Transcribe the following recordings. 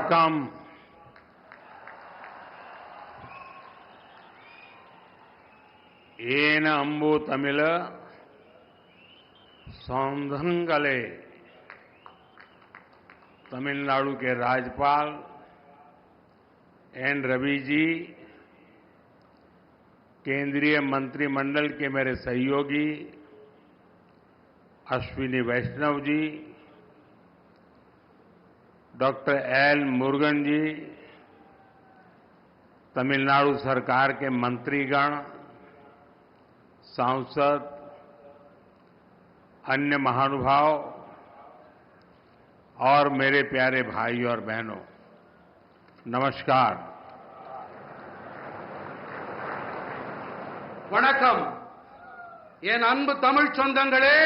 वणक्कम येन अंबु तमिल सौंधंगले तमिलनाडु के राज्यपाल एन रवि जी, केंद्रीय मंत्रिमंडल के मेरे सहयोगी अश्विनी वैष्णव जी, डॉक्टर एल मुरुगन जी, तमिलनाडु सरकार के मंत्रीगण, सांसद, अन्य महानुभाव और मेरे प्यारे भाई और बहनों, नमस्कार। வணக்கம். என் அன்பு தமிழ் சொந்தங்களே,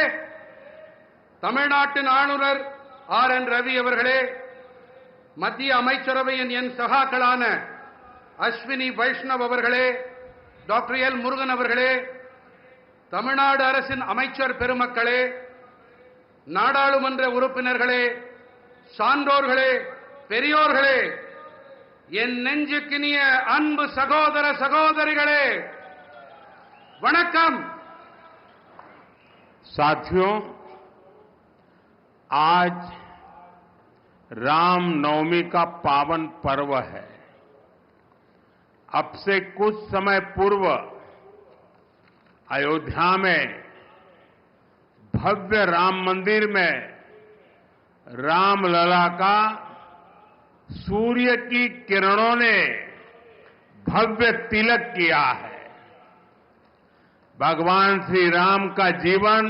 தமிழ்நாட்டின் ஆளுநர் ஆர் என் ரவி அவர்களே, மத்திய அமைச்சரவையின் என் சகாக்களான அஸ்வினி வைஷ்ணவ் அவர்களே, டாக்டர் எல் முருகன் அவர்களே, தமிழ்நாடு அரசின் அமைச்சர் பெருமக்களே, நாடாளுமன்ற உறுப்பினர்களே, சான்றோர்களே, பெரியோர்களே, என் நெஞ்சுக்கினிய அன்பு சகோதர சகோதரிகளே, वणक्कम। साथियों, आज रामनवमी का पावन पर्व है। अब से कुछ समय पूर्व अयोध्या में भव्य राम मंदिर में रामलला का सूर्य की किरणों ने भव्य तिलक किया है। भगवान श्री राम का जीवन,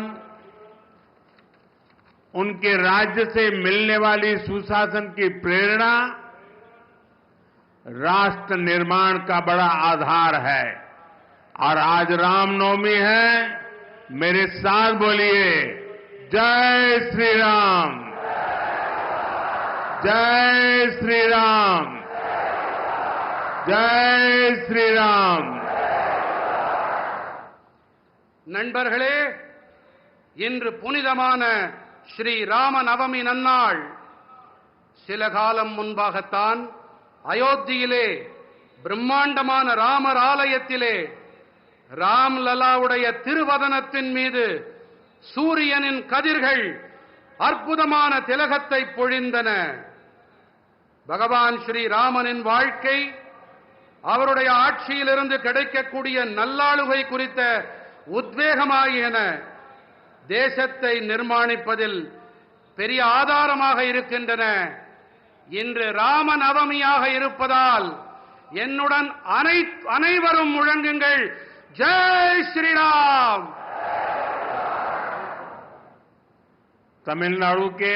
उनके राज्य से मिलने वाली सुशासन की प्रेरणा राष्ट्र निर्माण का बड़ा आधार है। और आज रामनवमी है, मेरे साथ बोलिए, जय श्री राम, जय श्री राम, जय श्री राम। நண்பர்களே, இன்று புனிதமான ஸ்ரீ ராம நவமி நன்னாள். சில காலம் முன்பாகத்தான் அயோத்தியிலே பிரம்மாண்டமான ராமர் ஆலயத்திலே ராம்லலாவுடைய திருவதனத்தின் மீது சூரியனின் கதிர்கள் அற்புதமான திலகத்தை பொழிந்தன. பகவான் ஸ்ரீ ராமனின் வாழ்க்கை, அவருடைய ஆட்சியிலிருந்து கிடைக்கக்கூடிய நல்லாளுகை குறித்த உத்வேகமாகியன தேசத்தை நிர்மாணிப்பதில் பெரிய ஆதாரமாக இருக்கின்றன. இன்று ராம நவமியாக இருப்பதால் என்னுடன் அனைவரும் முழங்குங்கள், ஜெய் ஸ்ரீராம்। तमिलनाडु के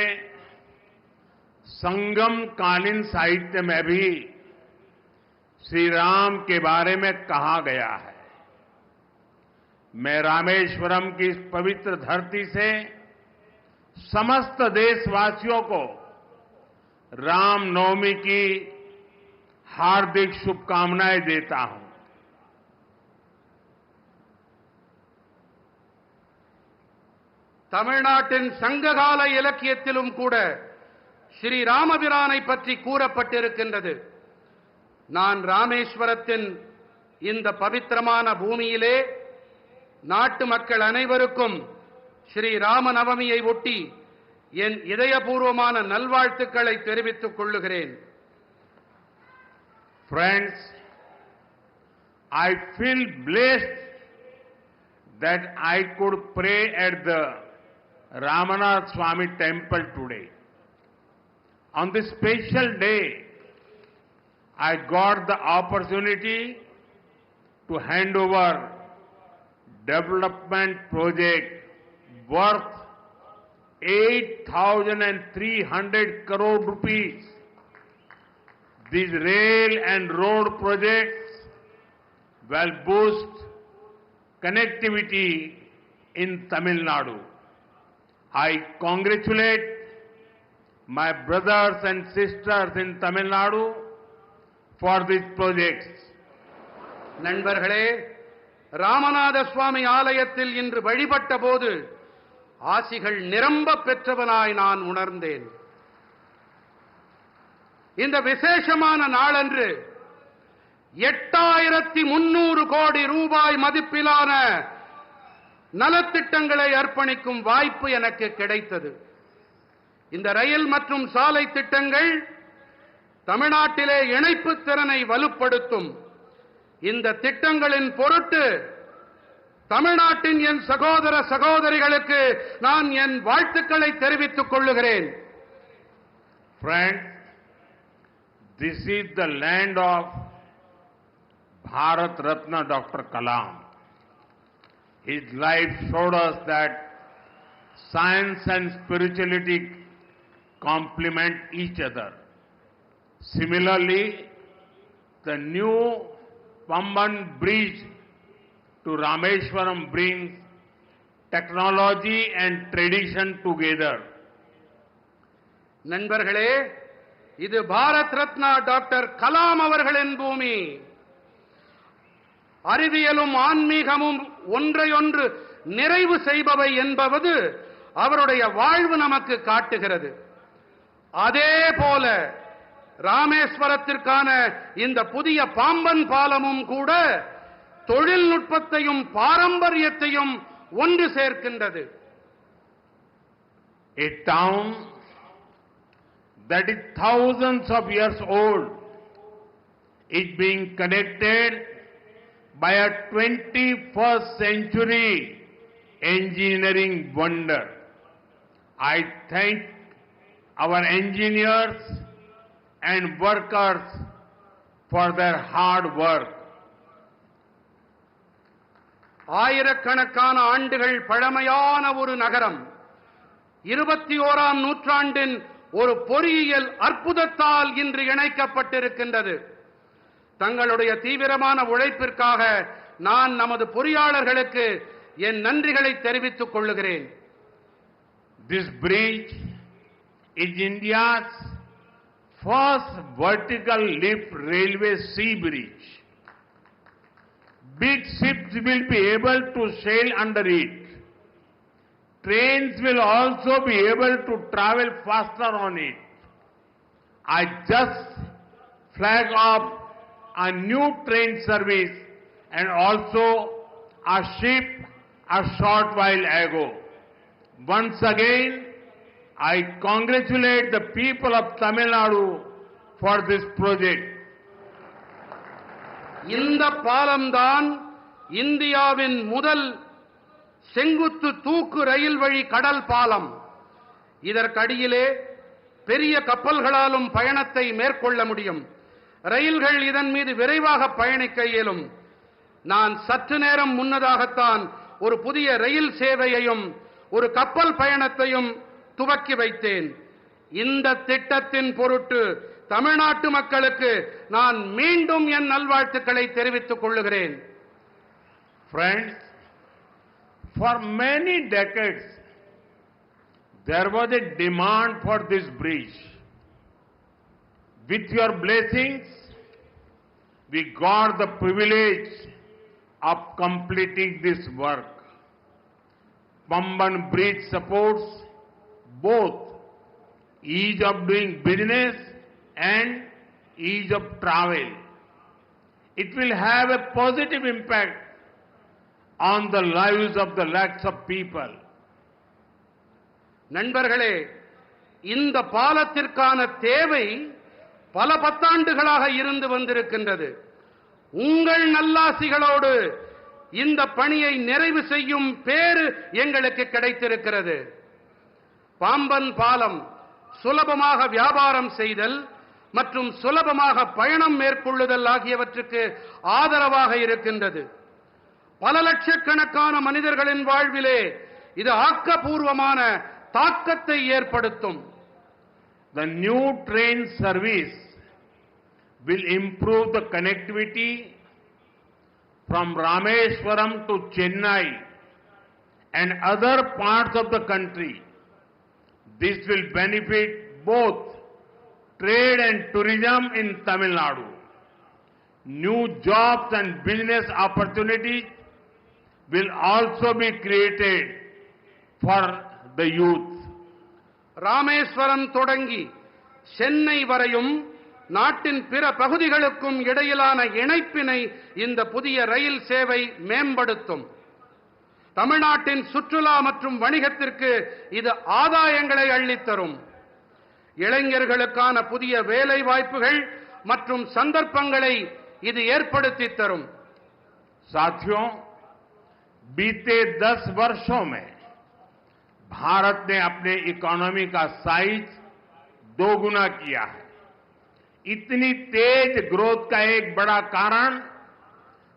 संगम कालीन साहित्य में भी श्री राम के बारे में कहा गया है। मैं रामेश्वरम की इस पवित्र धरती से समस्त देशवासियों को रामनवमी की हार्दिक शुभकामनाएं देता हूं। தமிழ்நாட்டின் சங்ககால இலக்கியத்திலும் கூட ஸ்ரீ ராமபிரானை பற்றி கூறப்பட்டிருக்கின்றது. நான் ராமேஸ்வரத்தின் இந்த பவித்திரமான பூமியிலே நாட்டு மக்கள் அனைவருக்கும் ஸ்ரீ ராம நவமியை ஒட்டி என் இதயபூர்வமான நல்வாழ்த்துக்களை தெரிவித்துக் கொள்ளுகிறேன். Friends, I feel blessed that I could pray at the Ramanath Swami temple today. On this special day, I got the opportunity to hand over development project worth 8,300 crore rupees. These rail and road projects will boost connectivity in Tamil Nadu. I congratulate my brothers and sisters in Tamil Nadu for these projects. நண்பர்களே, ராமநாத சுவாமி ஆலயத்தில் இன்று வழிபட்ட போது ஆசிகள் நிரம்ப பெற்றவனாய் நான் உணர்ந்தேன். இந்த விசேஷமான நாளன்று 8300 கோடி ரூபாய் மதிப்பிலான நலத்திட்டங்களை அர்ப்பணிக்கும் வாய்ப்பு எனக்கு கிடைத்தது. இந்த ரயில் மற்றும் சாலை திட்டங்கள் தமிழ்நாட்டிலே இணைப்பு திறனை வலுப்படுத்தும். இந்த திட்டங்களின் பொருட்டு தமிழ்நாட்டின் என் சகோதர சகோதரிகளுக்கு நான் என் வாழ்த்துக்களை தெரிவித்துக் கொள்ளுகிறேன். Friends, this is the land of Bharat Ratna Dr. Kalam. His life showed us that science and spirituality complement each other. Similarly, the new Pamban Bridge to Rameswaram brings technology and tradition together. நண்பர்களே, இது Bharat Ratna doctor Kalam அவர்களின் பூமி. அறிவியலும் ஆன்மீகமும் ஒன்றையொன்று நிறைவு செய்பவை என்பது அவருடைய வாழ்வு நமக்கு காட்டுகிறது. அதே போல ராமேஸ்வரத்திற்கான இந்த புதிய பாம்பன் பாலமும் கூட தொழில்நுட்பத்தையும் பாரம்பரியத்தையும் ஒன்று சேர்க்கின்றது. A town that is thousands of years old is being connected by a 21st century engineering wonder. I thank our engineers and workers for their hard work. ஆயிரக்கணக்கான ஆண்டுகள் பழமையான ஒரு நகரம் 21ஆம் நூற்றாண்டின் ஒரு பொறியியல் அற்புதத்தால் இன்று இணைக்கப்பட்டிருக்கின்றது. தங்களுடைய தீவிரமான உழைப்பிற்காக நான் நமது பொறியாளர்களுக்கு என் நன்றிகளை தெரிவித்துக் கொள்ளுகிறேன். This bridge is India's first vertical lift railway sea bridge. Big ships will be able to sail under it. Trains will also be able to travel faster on it. I just flagged off a new train service and also a ship a short while ago. Once again, I congratulate the people of Tamil Nadu for this project. இந்த பாலம்தான் இந்தியாவின் முதல் செங்குத்து தூக்கு ரயில் வழி கடல் பாலம். இதற்கடியிலே பெரிய கப்பல்களாலும் பயணத்தை மேற்கொள்ள முடியும். ரயில்கள் இதன் மீது விரைவாக பயணிக்க இயலும். நான் சற்று நேரம் முன்னதாகத்தான் ஒரு புதிய ரயில் சேவையையும் ஒரு கப்பல் பயணத்தையும் துவக்கி வைத்தேன். இந்த திட்டத்தின் பொருட்டு தமிழ்நாட்டு மக்களுக்கு நான் மீண்டும் என் நல்வாழ்த்துக்களை தெரிவித்துக் கொள்ளுகிறேன். Friends, for many decades there was a demand for this bridge. With your blessings, we got the privilege of completing this work. Pamban Bridge supports both ease of doing business and ease of travel. It will have a positive impact on the lives of the lakhs of people. நண்பர்களே, இந்த பாலத்திற்கான தேவை பல பத்தாண்டுகளாக இருந்து வந்திருக்கின்றது. உங்கள் நல்லாசிகளோடு இந்த பணியை நிறைவு செய்யும் பேறு எங்களுக்கு கிடைத்திருக்கிறது. பாம்பன் பாலம் சுலபமாக வியாபாரம் செய்தல் மற்றும் சுலபமாக பயணம் மேற்கொள்ளுதல் ஆகியவற்றுக்கு ஆதரவாக இருக்கின்றது. பல லட்சக்கணக்கான மனிதர்களின் வாழ்விலே இது ஆக்கப்பூர்வமான தாக்கத்தை ஏற்படுத்தும். The new train service will improve the connectivity from Rameswaram to Chennai and other parts of the country. This will benefit both trade and tourism in Tamil Nadu. New jobs and business opportunities will also be created for the youth. Rameswaram தொடங்கி சென்னை வரையும் நாட்டின் பிற பகுதிகளுக்கும் இடையிலான இணைப்பினை இந்த புதிய ரயில் சேவை மேம்படுத்தும். தமிழ்நாட்டின் சுற்றுலா மற்றும் வணிகத்திற்கு இது ஆதாயங்களை அள்ளித்தரும். இளைஞர்களுக்கான புதிய வேலை வாய்ப்புகள் மற்றும் சந்தர்ப்பங்களை இது ஏற்படுத்தி தரும். साथियों, बीते 10 वर्षों में भारत ने अपने इकोनॉमी का साइज दोगुना किया है. इतनी तेज ग्रोथ का एक बड़ा कारण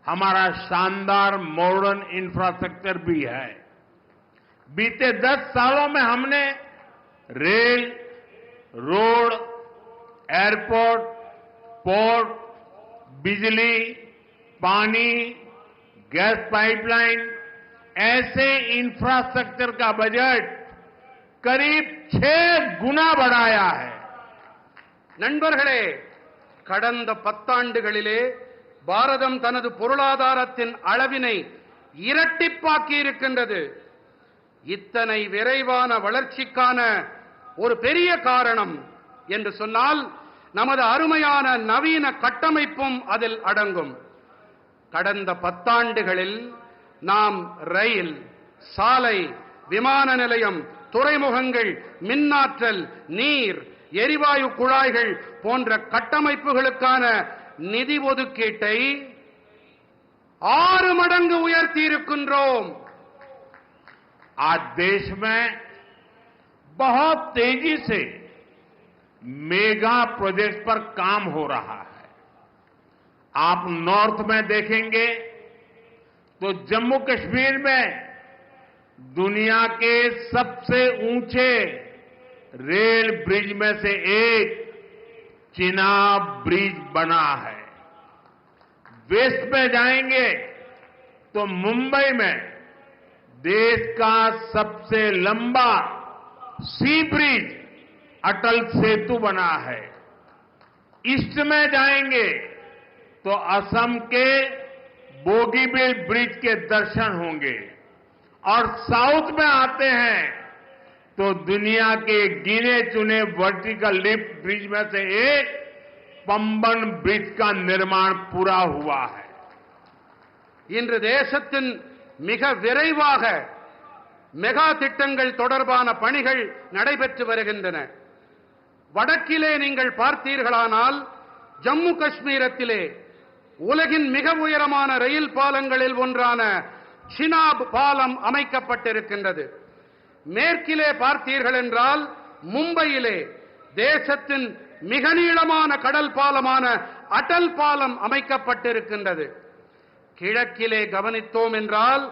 हमारा शानदार मॉडर्न इंफ्रास्ट्रक्चर भी है. बीते 10 सालों में हमने रेल, रोड, एयरपोर्ट, पोर्ट, बिजली, पानी, गैस पाइपलाइन ऐसे इंफ्रास्ट्रक्चर का बजट करीब 6 गुना बढ़ाया है. நண்பர்களே, கடந்த 10 ஆண்டுகளிலே பாரதம் தனது பொருளாதாரத்தின் அளவினை இரட்டிப்பாக்கி இருக்கின்றது. இத்தனை விரைவான வளர்ச்சிக்கான ஒரு பெரிய காரணம் என்று சொன்னால் நமது அருமையான நவீன கட்டமைப்பும் அதில் அடங்கும். கடந்த 10 ஆண்டுகளில் நாம் ரயில், சாலை, விமான நிலையம், துறைமுகங்கள், மின்னாற்றல், நீர், எரிவாயு குழாய்கள் போன்ற கட்டமைப்புகளுக்கான நிதி ஒதுக்கீட்டை 6 மடங்கு உயர்த்தி இருக்கின்றோம். आज देश में बहुत तेजी से मेगा प्रोजेक्ट पर काम हो रहा है. आप नॉर्थ में देखेंगे तो जम्मू कश्मीर में दुनिया के सबसे ऊंचे रेल ब्रिज में से एक चिनाब ब्रिज बना है. वेस्ट में जाएंगे तो मुंबई में देश का सबसे लंबा सी ब्रिज अटल सेतु बना है. ईस्ट में जाएंगे तो असम के बोगीबील ब्रिज के दर्शन होंगे और साउथ में आते हैं तो दुनिया के गिने चुने वर्टिकल लिफ्ट ब्रिज में से एक पंबन ब्रिज का निर्माण पूरा हुआ है. இன்று தேசத்தின் மிக விரைவாக மெகா திட்டங்கள் தொடர்பான பணிகள் நடைபெற்று வருகின்றன. வடக்கிலே நீங்கள் பார்த்தீர்களானால் ஜம்மு காஷ்மீரத்திலே உலகின் மிக உயரமான ரயில் பாலங்களில் ஒன்றான சினாப் பாலம் அமைக்கப்பட்டிருக்கின்றது. மேற்கிலே பார்த்தீர்கள் என்றால் மும்பையிலே தேசத்தின் மிக நீளமான கடல் பாலமான அடல் பாலம் அமைக்கப்பட்டிருக்கின்றது. கிழக்கிலே கவனித்தோம் என்றால்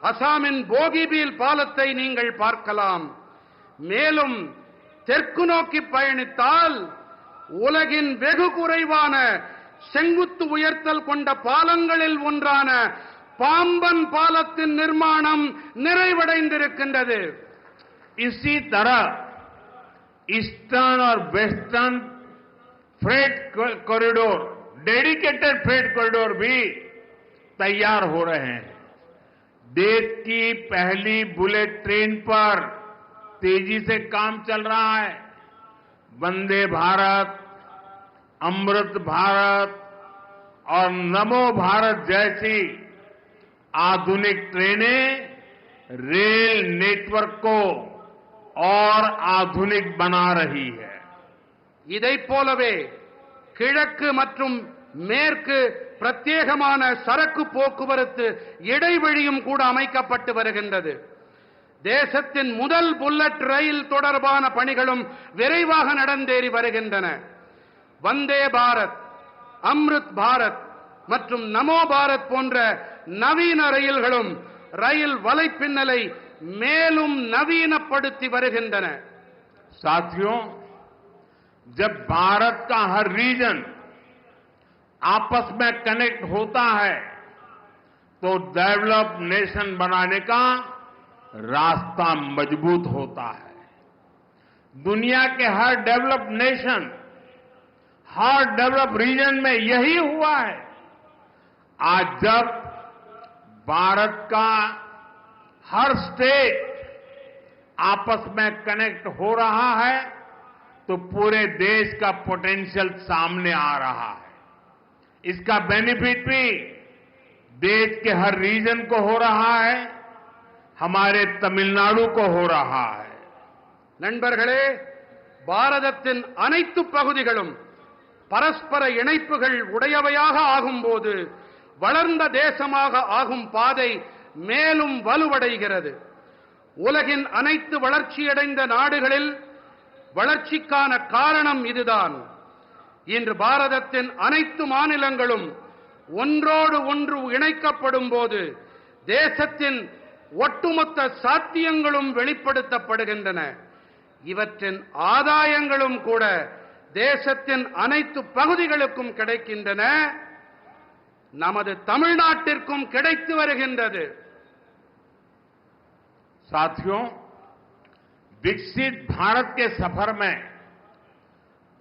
அசாமின் போகிபீல் பாலத்தை நீங்கள் பார்க்கலாம். மேலும் தெற்கு நோக்கி பயணித்தால் உலகின் வெகு குறைவான செங்குத்து உயர்த்தல் கொண்ட பாலங்களில் ஒன்றான பாம்பன் பாலத்தின் நிர்மாணம் நிறைவடைந்திருக்கின்றது. इसी तरह ईस्टर्न और western freight corridor, dedicated freight corridor भी तैयार हो रहे हैं. देश की पहली बुलेट ट्रेन पर तेजी से काम चल रहा है. वंदे भारत, अमृत भारत और नमो भारत जैसी आधुनिक ट्रेनें रेल नेटवर्क को और आधुनिक बना रही है. இதைப் போலவே கிழக்கு மற்றும் மேற்கு பிரத்யேகமான சரக்கு போக்குவரத்து இடைவழியும் கூட அமைக்கப்பட்டு வருகின்றது. தேசத்தின் முதல் புல்லட் ரயில் தொடர்பான பணிகளும் விரைவாக நடந்தேறி வருகின்றன. வந்தே பாரத், அம்ருத் பாரத் மற்றும் நமோ பாரத் போன்ற நவீன ரயில்களும் ரயில் வலைப்பின்னலை மேலும் நவீனப்படுத்தி வருகின்றன. साथियों, जब भारत का हर रीजन आपस में कनेक्ट होता है तो डेवलप नेशन बनाने का रास्ता मजबूत होता है. दुनिया के हर डेवलप नेशन, हर डेवलप रीजन में यही हुआ है. आज जब भारत का हर स्टेट आपस में कनेक्ट हो रहा है तो पूरे देश का पोटेंशियल सामने आ रहा है। इसका बेनिफिट भी देश के हर रीजन को हो रहा है, हमारे तमिलनाडु को हो रहा है। நண்பர்களே, பாரதத்தின் அனைத்து பகுதிகளும் பரஸ்பர இணைப்புகள் உடையவையாக ஆகும்போது வளர்ந்த தேசமாக ஆகும் பாதை மேலும் வலுவடைகிறது. உலகின் அனைத்து வளர்ச்சியடைந்த நாடுகளில் வளர்ச்சிக்கான காரணம் இதுதான். இன்று பாரதத்தின் அனைத்து மாநிலங்களும் ஒன்றோடு ஒன்று இணைக்கப்படும் போது தேசத்தின் ஒட்டுமொத்த சாத்தியங்களும் வெளிப்படுத்தப்படுகின்றன. இவற்றின் ஆதாயங்களும் கூட தேசத்தின் அனைத்து பகுதிகளுக்கும் கிடைக்கின்றன. நமது தமிழ்நாட்டிற்கும் கிடைத்து வருகின்றது. साथियों, विकसित भारत के सफर में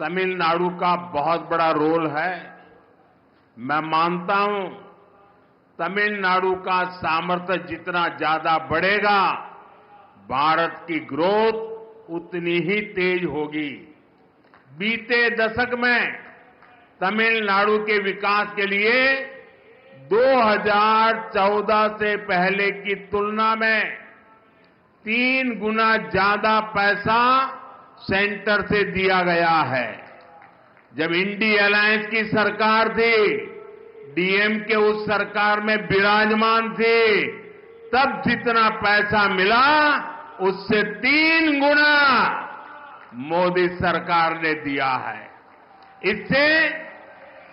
तमिलनाडु का बहुत बड़ा रोल है। मैं मानता हूं, तमिलनाडु का सामर्थ्य जितना ज्यादा बढ़ेगा, भारत की ग्रोथ उतनी ही तेज होगी। बीते दशक में तमिलनाडु के विकास के लिए 2014 से पहले की तुलना में 3 गुना ज्यादा पैसा सेंटर से दिया गया है। जब इंडी अलायंस की सरकार थी, डीएमके उस सरकार में विराजमान थी, तब जितना पैसा मिला उससे 3 गुना मोदी सरकार ने दिया है। इससे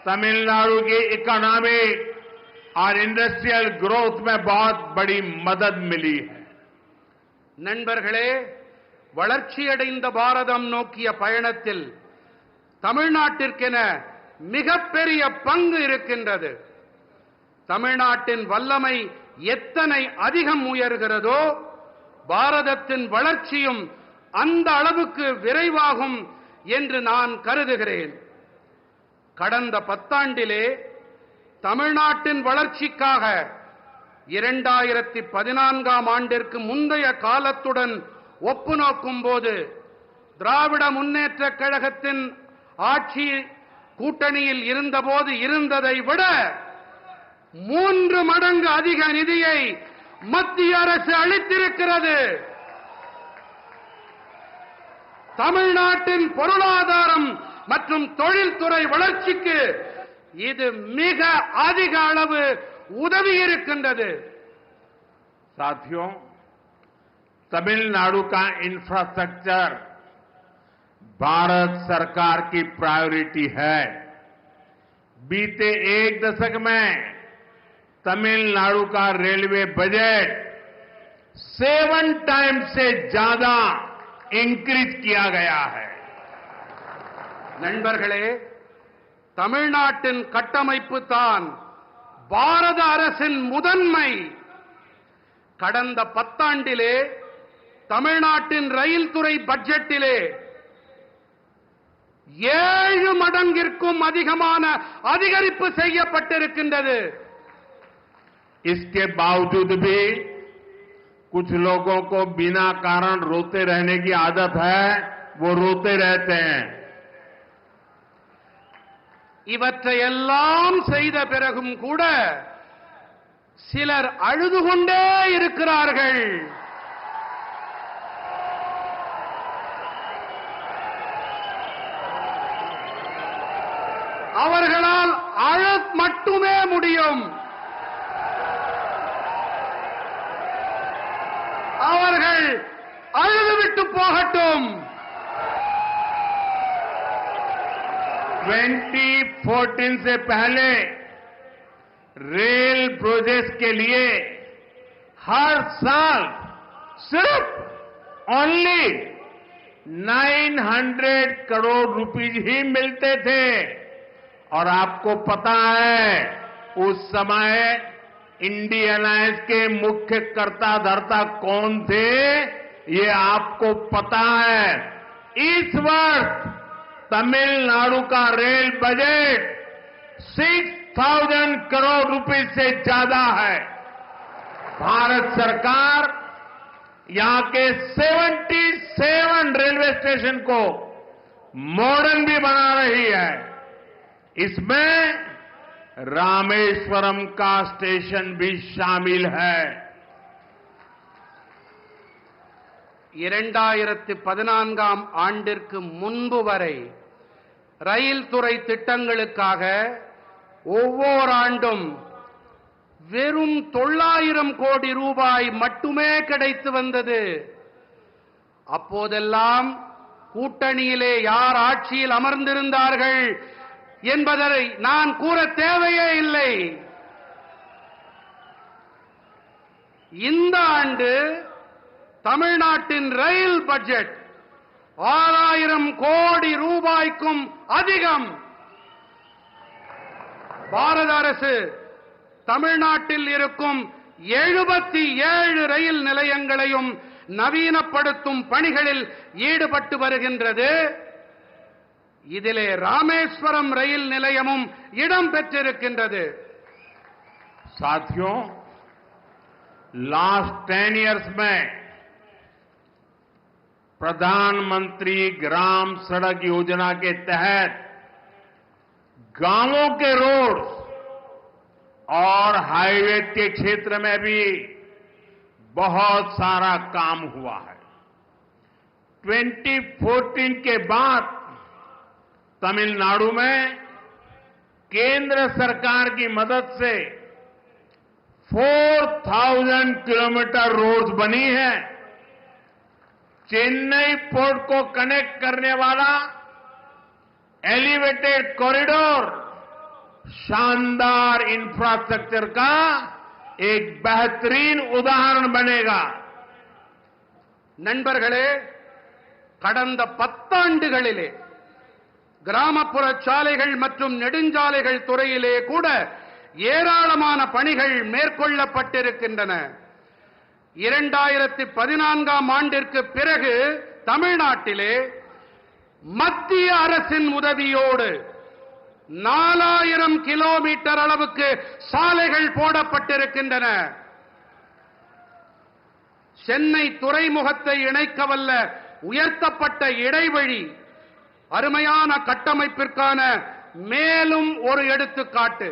तमिलनाडु की इकोनॉमिक और इंडस्ट्रियल ग्रोथ में बहुत बड़ी मदद मिली है। நண்பர்களே, வளர்ச்சியடைந்த பாரதம் நோக்கிய பயணத்தில் தமிழ்நாட்டிற்கென மிகப்பெரிய பங்கு இருக்கின்றது. தமிழ்நாட்டின் வல்லமை எத்தனை அதிகம் உயர்கிறதோ, பாரதத்தின் வளர்ச்சியும் அந்த அளவுக்கு விரைவாகும் என்று நான் கருதுகிறேன். கடந்த 10 ஆண்டிலே தமிழ்நாட்டின் வளர்ச்சிக்காக 2014ஆம் ஆண்டிற்கு முந்தைய காலத்துடன் ஒப்பு நோக்கும்போது திராவிட முன்னேற்றக் கழகத்தின் ஆட்சி கூட்டணியில் இருந்தபோது இருந்ததை விட 3 மடங்கு அதிக நிதியை மத்திய அரசு அளித்திருக்கிறது. தமிழ்நாட்டின் பொருளாதாரம் மற்றும் தொழில்துறை வளர்ச்சிக்கு இது மிக அதிக அளவு உதவி இருக்கின்றது. साथियों, तमिलनाडु का इंफ्रास्ट्रक्चर भारत सरकार की प्रायोरिटी है। बीते 1 दशक में तमिलनाडु का रेलवे बजट 7 टाइम्स से ज्यादा इंक्रीज किया गया है। நண்பர்களே, தமிழ்நாட்டின் கட்டமைப்பு தான் பாரத அரசின் முதன்மை. கடந்த 10 ஆண்டிலே தமிழ்நாட்டின் ரயில் துறை பட்ஜெட்டிலே 7 மடங்கிற்கும் அதிகமான அதிகரிப்பு செய்யப்பட்டிருக்கின்றது. इसके बावजूद भी कुछ लोगों को बिना कारण रोते रहने की आदत है, वो रोते रहते हैं। இவற்றையெல்லாம் செய்த பிறகும் கூட சிலர் அழுது கொண்டே இருக்கிறார்கள். அவர்களால் அழ மட்டுமே முடியும். அவர்கள் அழுதுவிட்டு போகட்டும். 2014 से पहले रेल प्रोजेक्ट के लिए हर साल सिर्फ ओनली 900 करोड़ रुपीज ही मिलते थे। और आपको पता है, उस समय इंडी अलायंस के मुख्य कर्ता धर्ता कौन थे, ये आपको पता है। इस वर्ष तमिलनाडु का रेल बजट 6,000 करोड़ रुपए से ज्यादा है। भारत सरकार यहां के 77 रेलवे स्टेशन को मॉडर्न भी बना रही है। इसमें रामेश्वरम का स्टेशन भी शामिल है। 2014ஆம் ஆண்டிற்கு முன்பு வரை ரயில் துறை திட்டங்களுக்காக ஒவ்வொரு ஆண்டும் வெறும் 900 கோடி ரூபாய் மட்டுமே கிடைத்து வந்தது. அப்போதெல்லாம் கூட்டணியிலே யார் ஆட்சியில் அமர்ந்திருந்தார்கள் என்பதை நான் கூற தேவையே இல்லை. இந்த ஆண்டு தமிழ்நாட்டின் ரயில் பட்ஜெட் 6000 கோடி ரூபாய்க்கும் அதிகம். பாரத அரசு தமிழ்நாட்டில் இருக்கும் 77 ரயில் நிலையங்களையும் நவீனப்படுத்தும் பணிகளில் ஈடுபட்டு வருகின்றது. இதிலே ராமேஸ்வரம் ரயில் நிலையமும் இடம் பெற்றிருக்கின்றது. साथियों, लास्ट 10 इयर्स में प्रधानमंत्री ग्राम सड़क योजना के तहत गांवों के रोड और हाईवे के क्षेत्र में भी बहुत सारा काम हुआ है। 2014 के बाद तमिलनाडु में केंद्र सरकार की मदद से 4000 किलोमीटर रोड्स बनी है। चेन्नई पोर्ट को कनेक्ट करने वाला एलिवेटेड कॉरिडोर शानदार इंफ्रास्ट्रक्चर का एक बेहतरीन उदाहरण बनेगा. நண்பர்களே, கடந்த 10 ஆண்டுகளிலே கிராமப்புற சாலைகள் மற்றும் நெடுஞ்சாலைகள் துறையிலே கூட ஏராளமான பணிகள் மேற்கொள்ளப்பட்டிருக்கின்றன. 2014ஆம் ஆண்டிற்கு பிறகு தமிழ்நாட்டிலே மத்திய அரசின் உதவியோடு 4000 கிலோமீட்டர் அளவுக்கு சாலைகள் போடப்பட்டிருக்கின்றன. சென்னை துறைமுகத்தை இணைக்கவல்ல உயர்த்தப்பட்ட இடைவழி அருமையான கட்டமைப்பிற்கான மேலும் ஒரு எடுத்துக்காட்டு.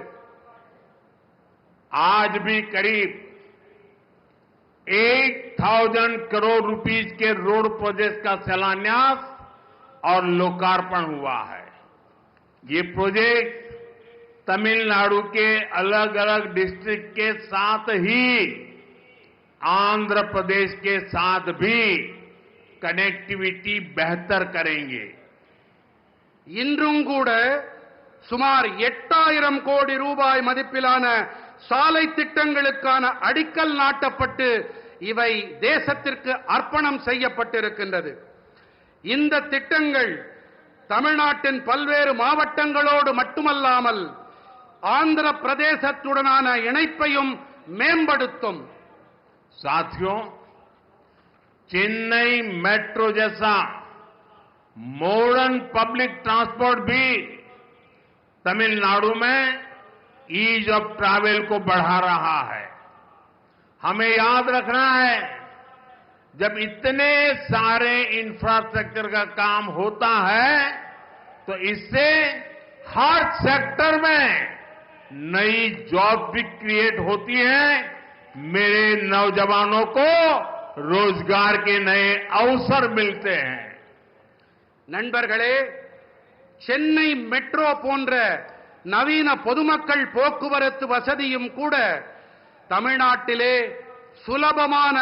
आज भी करीब 8000 करोड़ रुपीस के रोड प्रोजेक्ट का शिलान्यास और लोकार्पण हुआ है. ये प्रोजेक्ट तमिलनाडु के अलग अलग डिस्ट्रिक्ट के साथ ही आंध्र प्रदेश के साथ भी कनेक्टिविटी बेहतर करेंगे. இன்றும் கூட சுமார் 8000 கோடி ரூபாய் மதிப்பிலான சாலை திட்டங்களுக்கான அடிக்கல் நாட்டப்பட்டு இவை தேசத்திற்கு அர்ப்பணம் செய்யப்பட்டிருக்கின்றது. இந்த திட்டங்கள் தமிழ்நாட்டின் பல்வேறு மாவட்டங்களோடு மட்டுமல்லாமல் ஆந்திர பிரதேசத்துடனான இணைப்பையும் மேம்படுத்தும். साथियों, चेन्नई मेट्रो जैसा मॉडर्न पब्लिक ट्रांसपोर्ट भी तमिलनाडु में ईज ऑफ ट्रैवल को बढ़ा रहा है. हमें याद रखना है, जब इतने सारे इंफ्रास्ट्रक्चर का काम होता है तो इससे हर सेक्टर में नई जॉब भी क्रिएट होती है. मेरे नौजवानों को रोजगार के नए अवसर मिलते हैं. நண்பர்களே, சென்னை மெட்ரோ போன்ற நவீன பொதுமக்கள் போக்குவரத்து வசதியும் கூட தமிழ்நாட்டிலே சுலபமான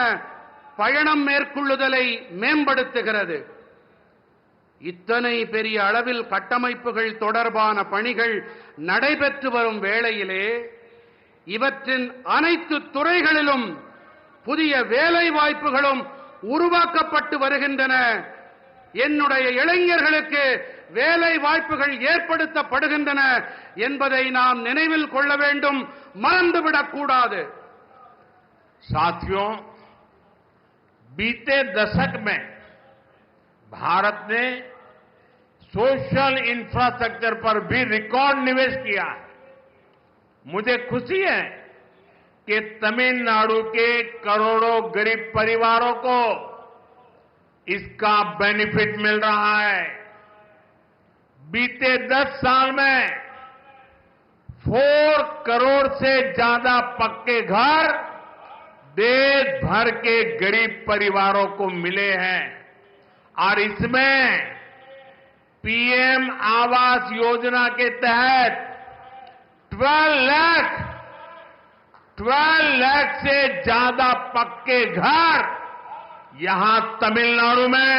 பயணம் மேற்கொள்ளுதலை மேம்படுத்துகிறது. இத்தனை பெரிய அளவில் கட்டமைப்புகள் தொடர்பான பணிகள் நடைபெற்று வரும் வேளையிலே இவற்றின் அனைத்து துறைகளிலும் புதிய வேலை வாய்ப்புகளும் உருவாக்கப்பட்டு வருகின்றன. என்னுடைய இளைஞர்களுக்கு வேலை வாய்ப்புகள் ஏற்படுத்தப்படுகின்றன என்பதை நாம் நினைவில் கொள்ள வேண்டும், மறந்துவிடக் கூடாது. साथियों, बीते दशक में भारत ने सोशल इंफ्रास्ट्रक्चर पर भी रिकॉर्ड निवेश किया है. मुझे खुशी है कि तमिलनाडु के करोड़ों गरीब परिवारों को इसका बेनिफिट मिल रहा है. बीते 10 साल में 4 करोड़ से ज्यादा पक्के घर देश भर के गरीब परिवारों को मिले हैं और इसमें पीएम आवास योजना के तहत 12 लाख से ज्यादा पक्के घर यहां तमिलनाडु में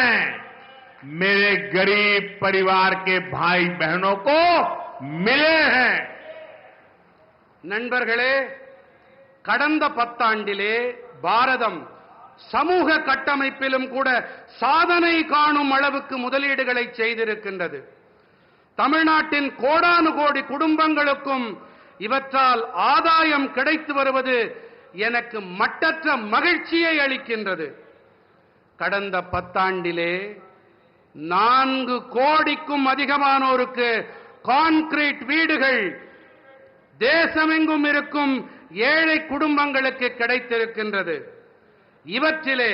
मेरे गरीब परिवार के भाई बहनों को मिले हैं. நண்பர்களே, கடந்த 10 ஆண்டிலே பாரதம் சமூக கட்டமைப்பிலும் கூட சாதனை காணும் அளவுக்கு முதலீடுகளை செய்திருக்கின்றது. தமிழ்நாட்டின் கோடானு கோடி குடும்பங்களுக்கும் இவற்றால் ஆதாயம் கிடைத்து வருவது எனக்கு மட்டற்ற மகிழ்ச்சியை அளிக்கின்றது. கடந்த 10 ஆண்டிலே 4 கோடிக்கும் அதிகமானோருக்கு கான்கிரீட் வீடுகள் தேசமெங்கும் இருக்கும் ஏழை குடும்பங்களுக்கு கிடைத்திருக்கின்றது. இவற்றிலே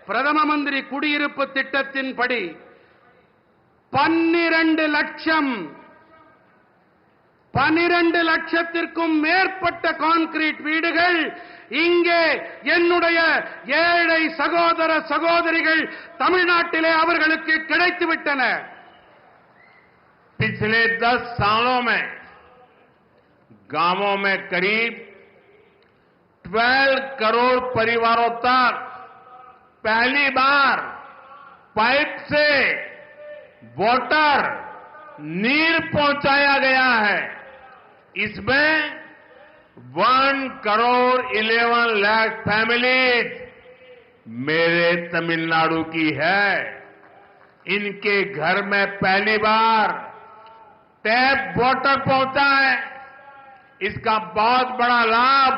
பிரதம மந்திரி குடியிருப்பு திட்டத்தின்படி 12 லட்சத்திற்கும் மேற்பட்ட கான்கிரீட் வீடுகள் இங்கே என்னுடைய ஏழை சகோதர சகோதரிகள் தமிழ்நாட்டிலே அவர்களுக்கு கிடைத்துவிட்டன. पिछले 10 सालों में गांवों में करीब 12 करोड़ परिवारों तक पहली बार पाइप से वाटर नीर पहुंचाया गया है. इसमें 1 करोड़ 11 लाख फैमिलीज मेरे तमिलनाडु की है. इनके घर में पहली बार टैप वाटर पहुंचा है. इसका बहुत बड़ा लाभ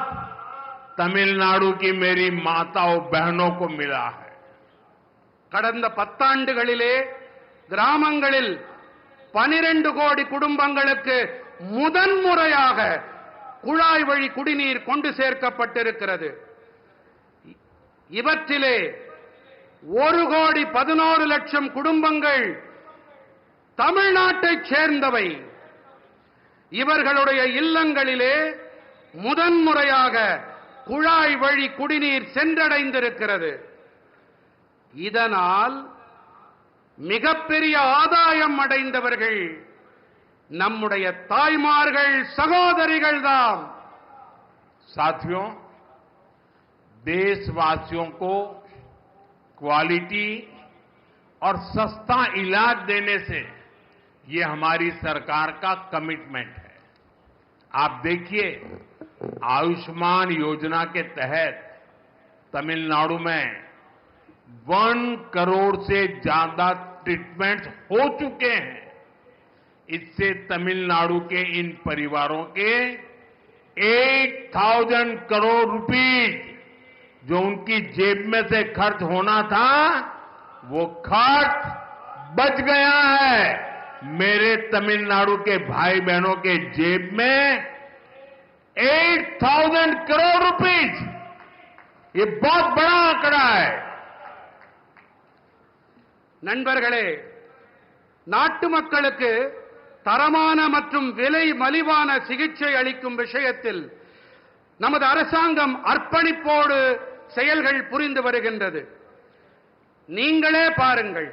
तमिलनाडु की मेरी माताओं बहनों को मिला है. கடந்த 10 ஆண்டுகளிலே கிராமங்களில் 12 கோடி குடும்பங்களுக்கு முதன்முறையாக குழாய் வழி குடிநீர் கொண்டு சேர்க்கப்பட்டிருக்கிறது. இவற்றிலே 1 கோடி 11 லட்சம் குடும்பங்கள் தமிழ்நாட்டைச் சேர்ந்தவை. இவர்களுடைய இல்லங்களிலே முதன்முறையாக குழாய் வழி குடிநீர் சென்றடைந்திருக்கிறது. இதனால் மிகப்பெரிய ஆதாயம் அடைந்தவர்கள் நம்முடைய தாய்மார்கள் சகோதரிகள் தான். साथियों, देशवासियों को क्वालिटी और सस्ता इलाज देने से ये हमारी सरकार का कमिटमेंट है. आप देखिए, आयुष्मान योजना के तहत तमिलनाडु में 1 करोड़ से ज्यादा ट्रीटमेंट हो चुके हैं. इससे तमिलनाडु के इन परिवारों के 8,000 करोड़ रुपीज जो उनकी जेब में से खर्च होना था वो खर्च बच गया है. मेरे तमिलनाडु के भाई बहनों के जेब में 8,000 करोड़ रुपीज, ये बहुत बड़ा आंकड़ा है. நண்பர்களே, நாட்டு மக்களுக்கு தரமான மற்றும் விலை மலிவான சிகிச்சை அளிக்கும் விஷயத்தில் நமது அரசாங்கம் அர்ப்பணிப்போடு செயல்கள் புரிந்து வருகின்றது. நீங்களே பாருங்கள்,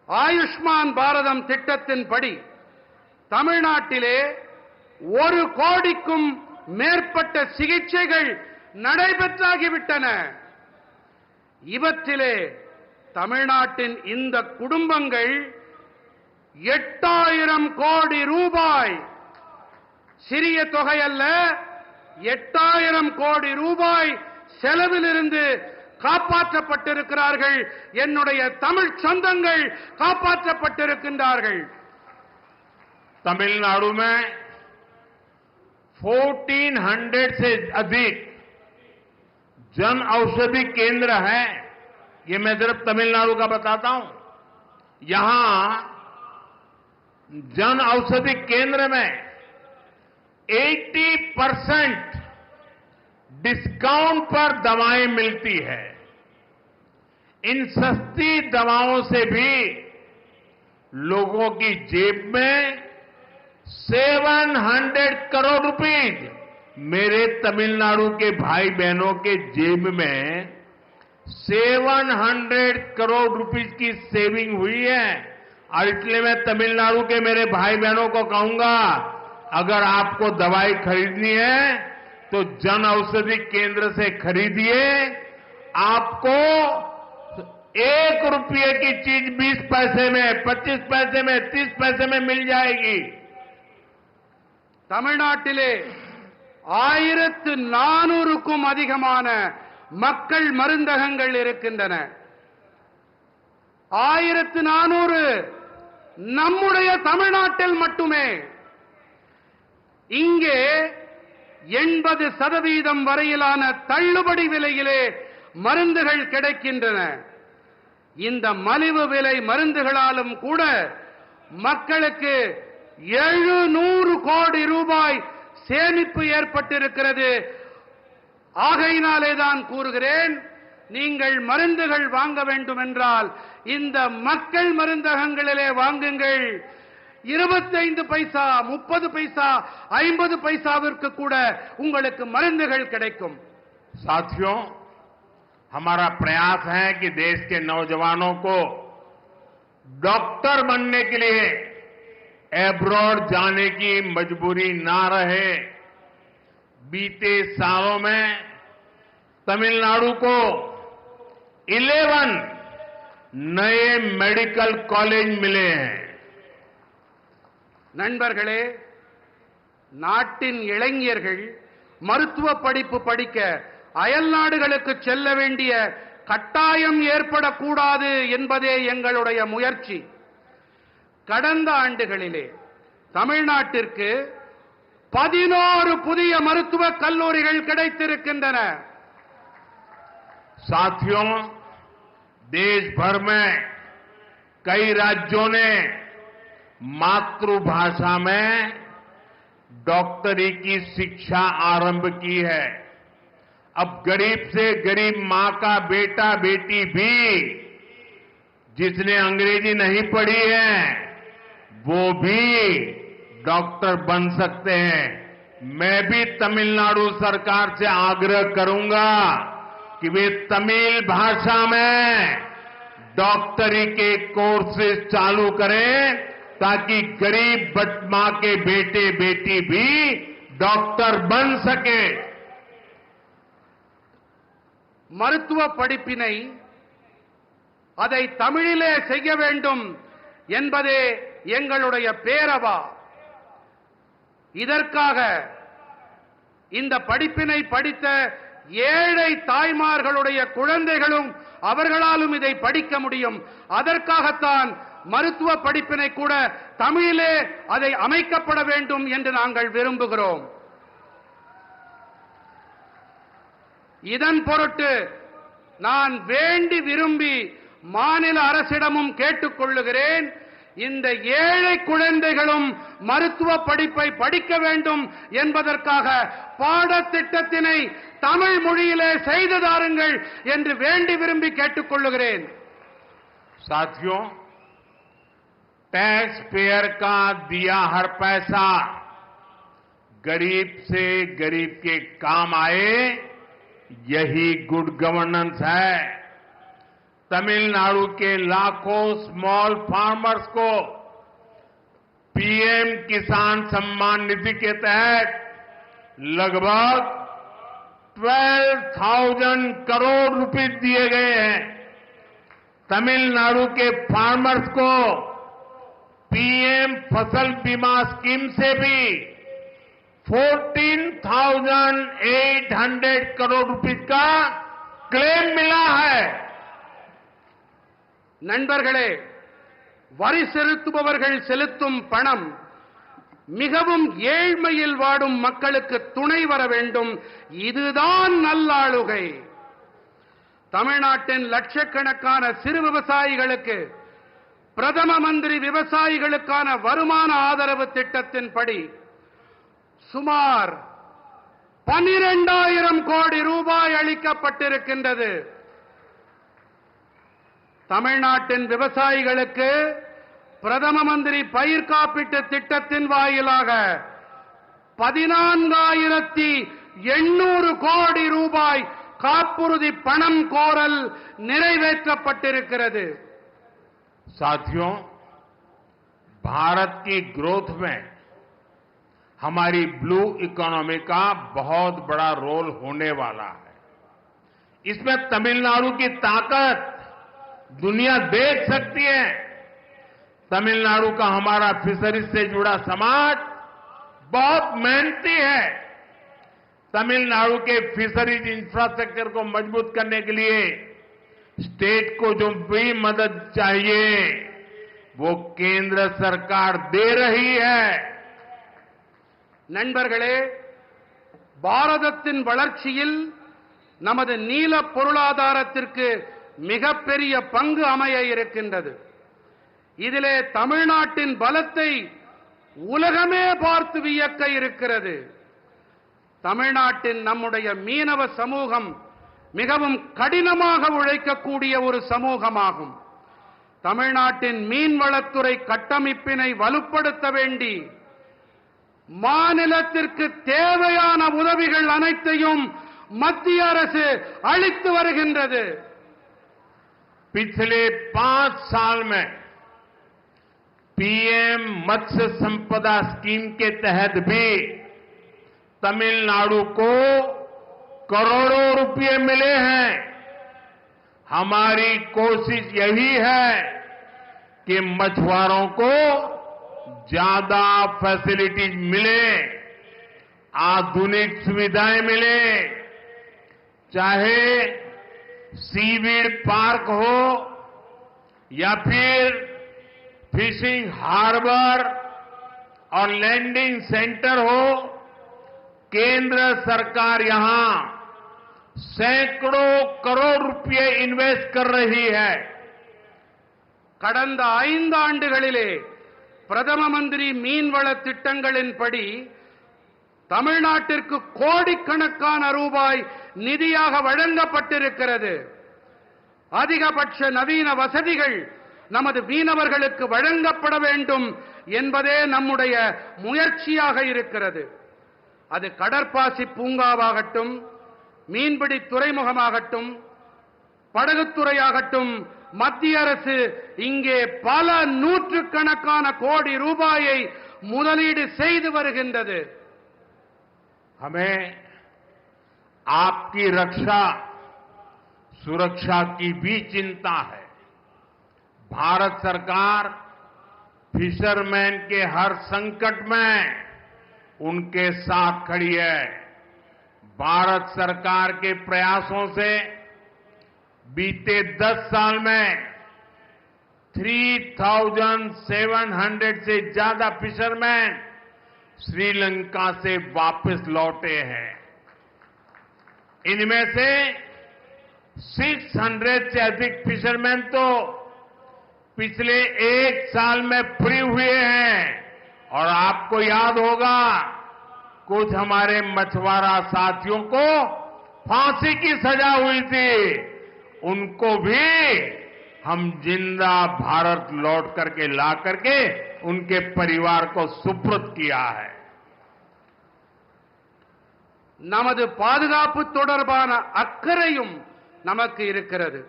ஆயுஷ்மான் பாரதம் திட்டத்தின்படி தமிழ்நாட்டிலே 1 கோடிக்கும் மேற்பட்ட சிகிச்சைகள் நடைபெற்றாகிவிட்டன. இவற்றிலே தமிழ்நாட்டின் இந்த குடும்பங்கள் 8,000 கோடி ரூபாய், சிறிய தொகை அல்ல, 8,000 கோடி ரூபாய் செலவிலிருந்து காப்பாற்றப்பட்டிருக்கிறார்கள். என்னுடைய தமிழ் சொந்தங்கள் காப்பாற்றப்பட்டிருக்கின்றார்கள். तमिलनाडु में 1400 से अधिक जन औषधि केंद्र है. ये मैं सिर्फ तमिलनाडु का बताता हूं. यहां जन औषधि केंद्र में 80% डिस्काउंट पर दवाएं मिलती है. इन सस्ती दवाओं से भी लोगों की जेब में 700 करोड़ रुपीज, मेरे तमिलनाडु के भाई बहनों के जेब में 700 करोड़ रुपीज की सेविंग हुई है। और इसलिए मैं तमिलनाडु के मेरे भाई बहनों को कहूंगा, अगर आपको दवाई खरीदनी है तो जन औषधि केंद्र से खरीदिए। आपको 1 रुपये की चीज 20 पैसे में, 25 पैसे में, 30 पैसे में मिल जाएगी। தமிழ்நாட்டிலே 1400க்கும் அதிகமான மக்கள் மருந்தகங்கள் இருக்கின்றன. 1400 நம்முடைய தமிழ்நாட்டில் மட்டுமே. இங்கே 80% வரையிலான தள்ளுபடி விலையிலே மருந்துகள் கிடைக்கின்றன. இந்த மலிவு விலை மருந்துகளாலும் கூட மக்களுக்கு 700 கோடி ரூபாய் சேமிப்பு ஏற்பட்டிருக்கிறது. ஆகையினாலே தான் கூறுகிறேன், நீங்கள் மருந்துகள் வாங்க வேண்டும் என்றால் இந்த மக்கள் மருந்தகங்களிலே வாங்குங்கள். 25 பைசா, 30 பைசா, 50 பைசாவிற்கு கூட உங்களுக்கு மருந்துகள் கிடைக்கும். साथियों, हमारा प्रयास है कि देश के नौजवानों को डॉक्टर बनने के लिए एब्रॉड जाने की मजबूरी ना रहे। बीते सालों में तमिलनाडु को 11 नए मेडिकल कॉलेज मिले हैं. நண்பர்களே, நாட்டின் இளைஞர்கள் மருத்துவ படிப்பு படிக்க அயல் நாடுகளுக்கு செல்ல வேண்டிய கட்டாயம் ஏற்படக்கூடாது என்பதே எங்களுடைய முயற்சி. கடந்த ஆண்டுகளிலே தமிழ்நாட்டிற்கு 11 புதிய மருத்துவக் கல்லூரிகள் கிடைத்திருக்கின்றன. साथियों, देश भर में कई राज्यों ने मातृभाषा में डॉक्टरी की शिक्षा आरंभ की है. अब गरीब से गरीब मां का बेटा बेटी भी जिसने अंग्रेजी नहीं पढ़ी है वो भी डॉक्टर बन सकते हैं. मैं भी तमिलनाडु सरकार से आग्रह करूंगा कि वे तमिल भाषा में डॉक्टरी के कोर्सेज चालू करें ताकि गरीब मां के बेटे बेटी भी डॉक्टर बन सके. மருத்துவ படிப்பினை அதை தமிழிலே செய்ய வேண்டும் என்பதே எங்களுடைய பேரவா. இதற்காக இந்த படிப்பினை படித்த ஏழை தாய்மார்களுடைய குழந்தைகளும் அவர்களாலும் இதை படிக்க முடியும். அதற்காகத்தான் மருத்துவ படிப்பினை கூட தமிழிலே அதை அமைக்கப்பட வேண்டும் என்று நாங்கள் விரும்புகிறோம். இதன் பொருட்டு நான் வேண்டி விரும்பி மாநில அரசிடமும் கேட்டுக்கொள்ளுகிறேன், இந்த ஏழை குழந்தைகளும் மருத்துவ படிப்பை படிக்க வேண்டும் என்பதற்காக பாடத்திட்டத்தினை தமிழ் மொழியிலே செய்து தாருங்கள் என்று வேண்டி விரும்பி கேட்டுக்கொள்ளுகிறேன். साथियों, टैक्स पेयर का दिया हर पैसा गरीब से गरीब के काम आए, यही गुड गवर्नेंस है. तमिलनाडु के लाखों स्मॉल फार्मर्स को पीएम किसान सम्मान निधि के तहत लगभग 12,000 करोड़ रुपए दिए गए हैं. तमिलनाडु के फार्मर्स को पीएम फसल बीमा स्कीम से भी 14,800 करोड़ रुपए का क्लेम मिला है. நண்பர்களே, வரி செலுத்துபவர்கள் செலுத்தும் பணம் மிகவும் ஏழ்மையில் வாடும் மக்களுக்கு துணை வர வேண்டும். இதுதான் நல்லாளுகை. தமிழ்நாட்டின் லட்சக்கணக்கான சிறு விவசாயிகளுக்கு பிரதம மந்திரி விவசாயிகளுக்கான வருமான ஆதரவு திட்டத்தின்படி சுமார் 12,000 கோடி ரூபாய் அளிக்கப்பட்டிருக்கின்றது. தமிழ்நாட்டின் விவசாயிகளுக்கு பிரதம மந்திரி பயிர் காப்பீட்டு திட்டத்தின் வாயிலாக 14,800 கோடி ரூபாய் காப்புறுதி பணம் கோரல் நிறைவேற்றப்பட்டிருக்கிறது. साथियों, भारत की ग्रोथ में हमारी ब्लू इकोनॉमी का बहुत बड़ा रोल होने वाला है. इसमें तमिलनाडु की ताकत दुनिया देख सकती है. तमिलनाडु का हमारा फिशरीज से जुड़ा समाज बहुत मेहनती है. तमिलनाडु के फिशरीज इंफ्रास्ट्रक्चर को मजबूत करने के लिए स्टेट को जो भी मदद चाहिए वो केंद्र सरकार दे रही है. நண்பர்களே, பாரதத்தின் வளர்ச்சியில் நமது நீல பொருளாதாரத்திற்கு மிகப்பெரிய பங்கு அமைய இருக்கின்றது. இதிலே தமிழ்நாட்டின் பலத்தை உலகமே பார்த்து வியக்க இருக்கிறது. தமிழ்நாட்டின் நம்முடைய மீனவ சமூகம் மிகவும் கடினமாக உழைக்கக்கூடிய ஒரு சமூகமாகும். தமிழ்நாட்டின் மீன்வளத்துறை கட்டமைப்பினை வலுப்படுத்த வேண்டி மாநிலத்திற்கு தேவையான உதவிகள் அனைத்தையும் மத்திய அரசு அளித்து வருகின்றது. पिछले 5 साल में पीएम मत्स्य संपदा स्कीम के तहत भी तमिलनाडु को करोड़ों रुपए मिले हैं. हमारी कोशिश यही है कि मछुआरों को ज्यादा फैसिलिटीज मिले, आधुनिक सुविधाएं मिले, चाहे सीवीड पार्क हो या फिर फिशिंग हार्बर और लैंडिंग सेंटर हो. केंद्र सरकार यहां सैकड़ों करोड़ रुपए इन्वेस्ट कर रही है. கடந்த 5 ஆண்டுகளிலே பிரதம மந்திரி மீன்வள திட்டங்களின்படி தமிழ்நாட்டிற்கு கோடிக்கணக்கான ரூபாய் நிதியாக வழங்கப்பட்டிருக்கிறது. அதிகபட்ச நவீன வசதிகள் நமது மீனவர்களுக்கு வழங்கப்பட வேண்டும் என்பதே நம்முடைய முயற்சியாக இருக்கிறது. அது கடற்பாசி பூங்காவாகட்டும், மீன்பிடி துறைமுகமாகட்டும், படகுத்துறையாகட்டும், மத்திய அரசு இங்கே பல நூற்றுக்கணக்கான கோடி ரூபாயை முதலீடு செய்து வருகின்றது. हमें आपकी रक्षा सुरक्षा की भी चिंता है. भारत सरकार फिशरमैन के हर संकट में उनके साथ खड़ी है. भारत सरकार के प्रयासों से बीते 10 साल में 3,700 से ज्यादा फिशरमैन श्रीलंका से वापस लौटे हैं. इनमें से 600 से अधिक फिशरमैन तो पिछले 1 साल में फ्री हुए हैं. और आपको याद होगा, कुछ हमारे मछुआरा साथियों को फांसी की सजा हुई थी. उनको भी हम जिंदा भारत लौट करके ला करके उनके परिवार को सुपुर्द किया है. நமது பாதுகாப்பு தொடர்பான அக்கறையும் நமக்கு இருக்கிறது.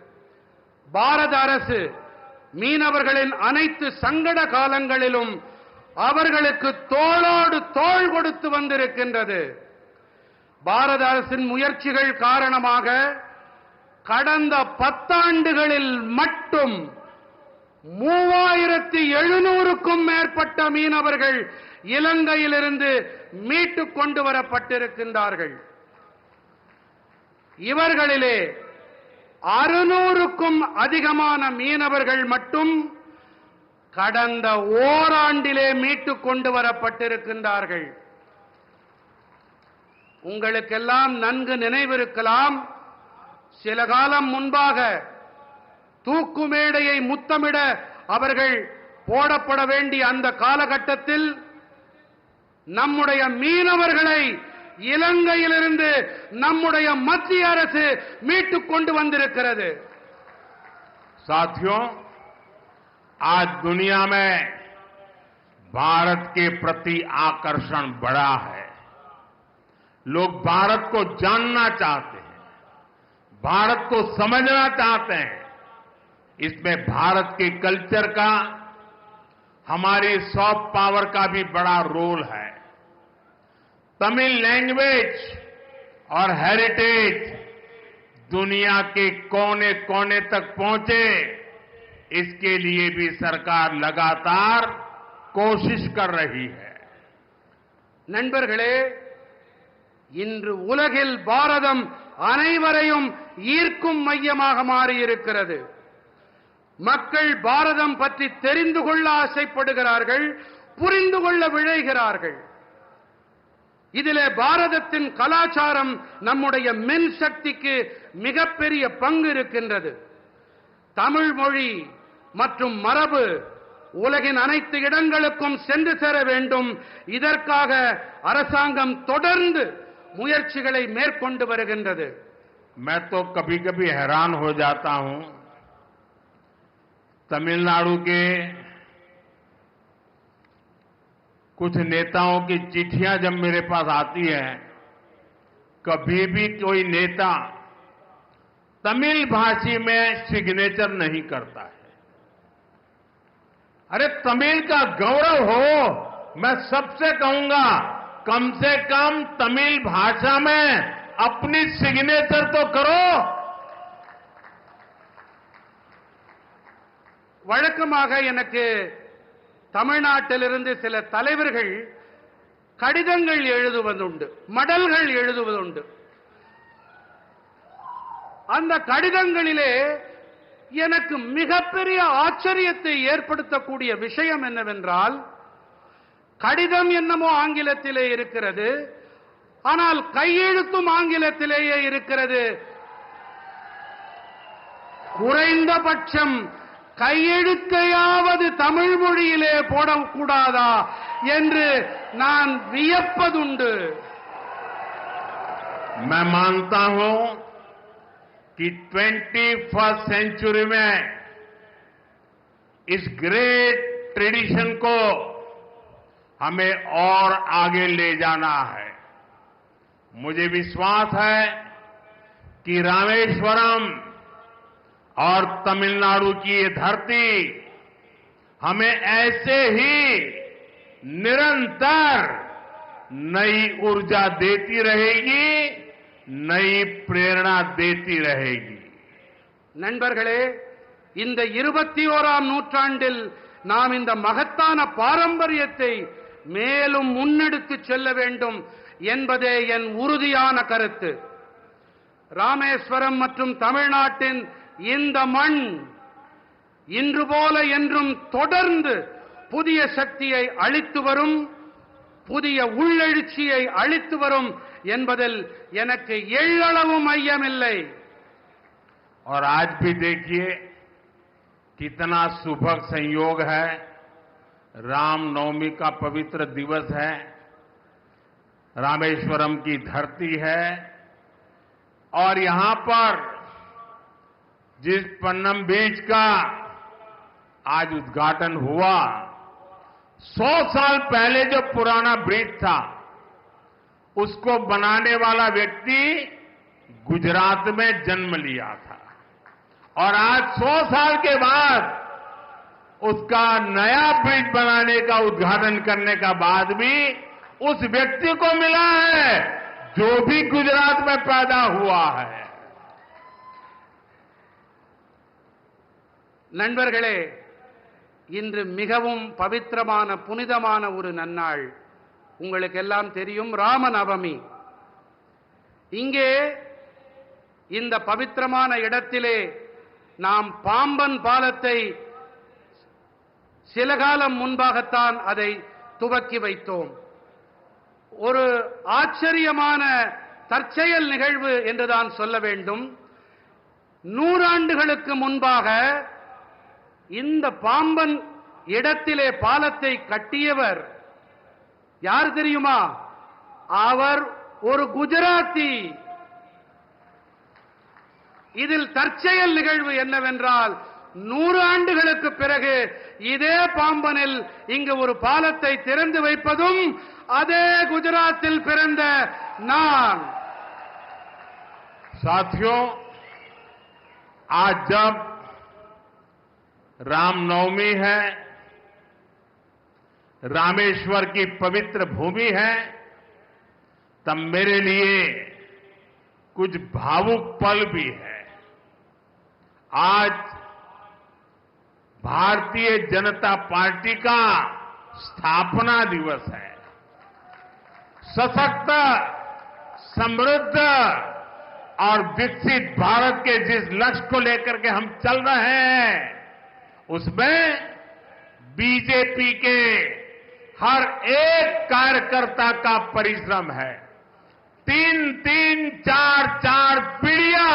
பாரத அரசு மீனவர்களின் அனைத்து சங்கட காலங்களிலும் அவர்களுக்கு தோளோடு தோள் கொடுத்து வந்திருக்கின்றது. பாரத அரசின் முயற்சிகள் காரணமாக கடந்த 10 ஆண்டுகளில் மட்டும் 3,700க்கும் மேற்பட்ட மீனவர்கள் இலங்கையிலிருந்து மீட்டுக் கொண்டு வரப்பட்டிருக்கின்றார்கள். இவர்களிலே 600க்கும் அதிகமான மீனவர்கள் மட்டும் கடந்த ஓராண்டிலே மீட்டுக் கொண்டு வரப்பட்டிருக்கின்றார்கள். உங்களுக்கெல்லாம் நன்கு நினைவிருக்கலாம், சில காலம் முன்பாக தூக்கு மேடையை முத்தமிட அவர்கள் போடப்பட வேண்டிய அந்த காலகட்டத்தில் நம்முடைய மீனவர்களை இலங்கையிலிருந்து நம்முடைய மத்திய அரசு மீட்டுக் கொண்டு வந்திருக்கிறது. साथियों, आज दुनिया में भारत के प्रति आकर्षण बढ़ा है। लोग भारत को जानना चाहते हैं, भारत को समझना चाहते हैं। इसमें भारत के कल्चर का, हमारी सॉफ्ट पावर का भी बड़ा रोल है। तमिल लैंग्वेज और हेरिटेज दुनिया के कोने कोने तक पहुंचे, इसके लिए भी सरकार लगातार कोशिश कर रही है। நண்பர்களே, இன்று உலகில் பாரதம் அனைவரையும் ஈர்க்கும் மையமாக மாறியிருக்கிறது. மக்கள் பாரதம் பற்றி தெரிந்து கொள்ள ஆசைப்படுகிறார்கள், புரிந்து கொள்ள விழைகிறார்கள். இதிலே பாரதத்தின் கலாச்சாரம் நம்முடைய மின் சக்திக்கு மிகப்பெரிய பங்கு இருக்கின்றது. தமிழ் மொழி மற்றும் மரபு உலகின் அனைத்து இடங்களுக்கும் சென்று சேர வேண்டும். இதற்காக அரசாங்கம் தொடர்ந்து முயற்சிகளை மேற்கொண்டு வருகின்றது. मैं तो कभी कभी हैरान हो जाता हूं, तमिलनाडु के कुछ नेताओं की चिट्ठियां जब मेरे पास आती हैं, कभी भी कोई नेता तमिल भाषी में सिग्नेचर नहीं करता है। अरे तमिल का गौरव हो, मैं सबसे कहूंगा कम से कम तमिल भाषा में अपनी सिग्नेचर तो करो। வழக்கமாக எனக்கு தமிழ்நாட்டிலிருந்து சில தலைவர்கள் கடிதங்கள் எழுதுவதுண்டு, மடல்கள் எழுதுவதுண்டு. அந்த கடிதங்களிலே எனக்கு மிகப்பெரிய ஆச்சரியத்தை ஏற்படுத்தக்கூடிய விஷயம் என்னவென்றால், கடிதம் என்னமோ ஆங்கிலத்திலே இருக்கிறது, ஆனால் கையெழுத்தும் ஆங்கிலத்திலேயே இருக்கிறது. குறைந்தபட்சம் கையெழுத்தையாவது தமிழ் மொழியிலே போடக்கூடாதா என்று நான் வியப்பதுண்டு. मैं मानता हूं कि 21st सेंचुरी में इस ग्रेट ट्रेडिशन को हमें और आगे ले जाना है। मुझे विश्वास है कि रामेश्वरम और तमिलनाडु की ये धरती हमें ऐसे ही निरंतर नई ऊर्जा देती रहेगी, नई प्रेरणा देती रहेगी. நண்பர்களே, இந்த 21ஆம் நூற்றாண்டில் நாம் இந்த மகத்தான பாரம்பரியத்தை மேலும் முன்னெடுத்து செல்ல வேண்டும் என்பதே என் உறுதியான கருத்து. ராமேஸ்வரம் மற்றும் தமிழ்நாட்டின் இந்த மண் இன்று போல என்றும் தொடர்ந்து புதிய சக்தியை அளித்து வரும், புதிய உள்ளெழுச்சியை அளித்து வரும் என்பதில் எனக்கு எள்ளளவும் ஐயமில்லை. और आज भी देखिए कितना सुभग संयोग है, रामनवमी का पवित्र दिवस है, रामेश्वरम की धरती है, और यहां पर जिस पन्नम बीच का आज उद्घाटन हुआ, 100 साल पहले जो पुराना ब्रिज था उसको बनाने वाला व्यक्ति गुजरात में जन्म लिया था, और आज 100 साल के बाद उसका नया ब्रिज बनाने का उद्घाटन करने का बाद भी उस व्यक्ति को मिला है जो भी गुजरात में पैदा हुआ है. நண்பர்களே, இன்று மிகவும் பவித்திரமான புனிதமான ஒரு நன்னாள். உங்களுக்கு எல்லாம் தெரியும், ராமநவமி. இங்கே இந்த பவித்திரமான இடத்திலே நாம் பாம்பன் பாலத்தை சில காலம் முன்பாகத்தான் அதை துவக்கி வைத்தோம். ஒரு ஆச்சரியமான தற்செயல் நிகழ்வு என்றுதான் சொல்ல வேண்டும். 100 ஆண்டுகளுக்கு முன்பாக இந்த பாம்பன் இடத்திலே பாலத்தை கட்டியவர் யார் தெரியுமா? அவர் ஒரு குஜராத்தி. இதில் தற்செயல் நிகழ்வு என்னவென்றால், 100 ஆண்டுகளுக்கு பிறகு இதே பாம்பனில் இங்கு ஒரு பாலத்தை திறந்து வைப்பதும் அதே குஜராத்தில் பிறந்த நான். साथियों, आज जब रामनवमी है, रामेश्वर की पवित्र भूमि है, तब मेरे लिए कुछ भावुक पल भी है. आज भारतीय जनता पार्टी का स्थापना दिवस है. सशक्त, समृद्ध और विकसित भारत के जिस लक्ष्य को लेकर के हम चल रहे हैं, उसमें बीजेपी के हर एक कार्यकर्ता का परिश्रम है. 3-3, 4-4 पीढ़ियां